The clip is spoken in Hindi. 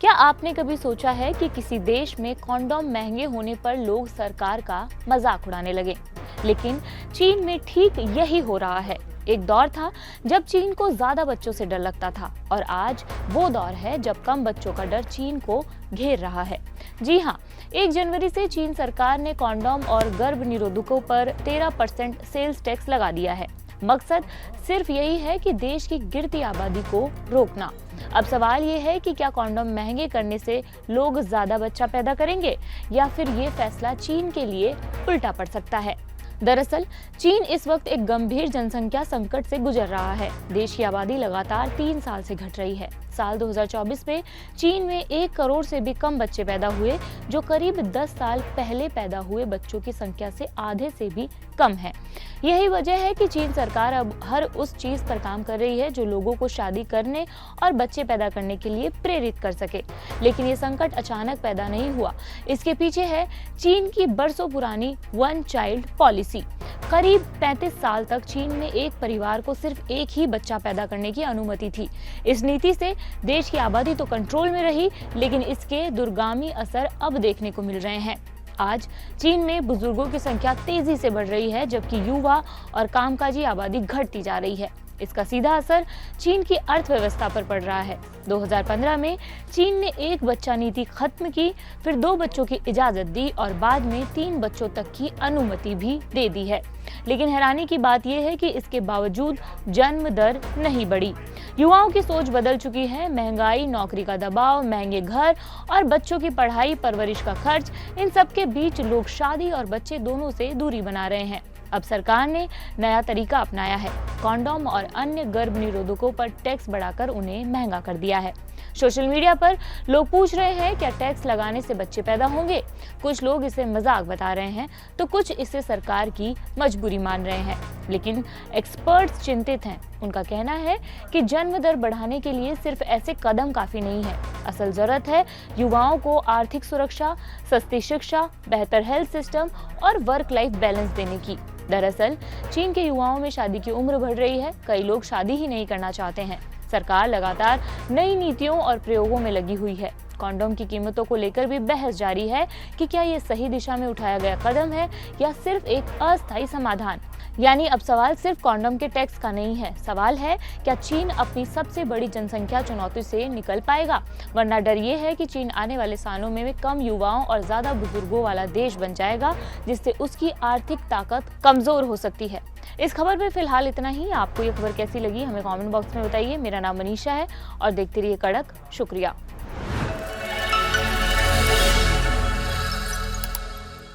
क्या आपने कभी सोचा है कि किसी देश में कॉन्डोम महंगे होने पर लोग सरकार का मजाक उड़ाने लगे? लेकिन चीन में ठीक यही हो रहा है। एक दौर था जब चीन को ज्यादा बच्चों से डर लगता था और आज वो दौर है जब कम बच्चों का डर चीन को घेर रहा है। जी हाँ, 1 जनवरी से चीन सरकार ने कॉन्डोम और गर्भ निरोधकों पर 13% सेल्स टैक्स लगा दिया है। मकसद सिर्फ यही है कि देश की गिरती आबादी को रोकना। अब सवाल ये है कि क्या कॉन्डोम महंगे करने से लोग ज्यादा बच्चा पैदा करेंगे या फिर ये फैसला चीन के लिए उल्टा पड़ सकता है। दरअसल चीन इस वक्त एक गंभीर जनसंख्या संकट से गुजर रहा है। देश की आबादी लगातार 3 साल से घट रही है। साल 2024 में चीन में 1 करोड़ से भी कम बच्चे पैदा हुए, जो करीब 10 साल पहले पैदा हुए बच्चों की संख्या से आधे से भी कम है। यही वजह है कि चीन सरकार अब हर उस चीज पर काम कर रही है जो लोगों को शादी करने और बच्चे पैदा करने के लिए प्रेरित कर सके। लेकिन ये संकट अचानक पैदा नहीं हुआ। इसके पीछे है चीन की बरसों पुरानी वन चाइल्ड पॉलिसी। करीब 35 साल तक चीन में एक परिवार को सिर्फ एक ही बच्चा पैदा करने की अनुमति थी। इस नीति से देश की आबादी तो कंट्रोल में रही, लेकिन इसके दूरगामी असर अब देखने को मिल रहे हैं। आज चीन में बुजुर्गों की संख्या तेजी से बढ़ रही है, जबकि युवा और कामकाजी आबादी घटती जा रही है। इसका सीधा असर चीन की अर्थव्यवस्था पर पड़ रहा है। 2015 में चीन ने 1 बच्चा नीति खत्म की, फिर 2 बच्चों की इजाजत दी और बाद में 3 बच्चों तक की अनुमति भी दे दी है। लेकिन हैरानी की बात यह है कि इसके बावजूद जन्म दर नहीं बढ़ी। युवाओं की सोच बदल चुकी है। महंगाई, नौकरी का दबाव, महंगे घर और बच्चों की पढ़ाई परवरिश का खर्च, इन सब के बीच लोग शादी और बच्चे दोनों से दूरी बना रहे हैं। अब सरकार ने नया तरीका अपनाया है। कॉन्डोम और अन्य गर्भ निरोधकों पर टैक्स बढ़ाकर उन्हें महंगा कर दिया है। सोशल मीडिया पर लोग पूछ रहे हैं, क्या टैक्स लगाने से बच्चे पैदा होंगे? कुछ लोग इसे मजाक बता रहे हैं, तो कुछ इसे सरकार की मजबूरी मान रहे हैं। लेकिन एक्सपर्ट्स चिंतित हैं। उनका कहना है कि जन्म दर बढ़ाने के लिए सिर्फ ऐसे कदम काफी नहीं है। असल जरूरत है युवाओं को आर्थिक सुरक्षा, सस्ती शिक्षा, बेहतर हेल्थ सिस्टम और वर्क लाइफ बैलेंस देने की। दरअसल चीन के युवाओं में शादी की उम्र बढ़ रही है। कई लोग शादी ही नहीं करना चाहते हैं। सरकार लगातार नई नीतियों और प्रयोगों में लगी हुई है। कॉन्डोम की कीमतों को लेकर भी बहस जारी है कि क्या ये सही दिशा में उठाया गया कदम है या सिर्फ एक अस्थायी समाधान। यानी अब सवाल सिर्फ कॉन्डोम के टैक्स का नहीं है। सवाल है, क्या चीन अपनी सबसे बड़ी जनसंख्या चुनौती से निकल पाएगा? वरना डर ये है कि चीन आने वाले सालों में कम युवाओं और ज्यादा बुजुर्गों वाला देश बन जाएगा, जिससे उसकी आर्थिक ताकत कमजोर हो सकती है। इस खबर में फिलहाल इतना ही। आपको ये खबर कैसी लगी हमें कमेंट बॉक्स में बताइए। मेरा नाम मनीषा है और देखते रहिए कड़क। शुक्रिया।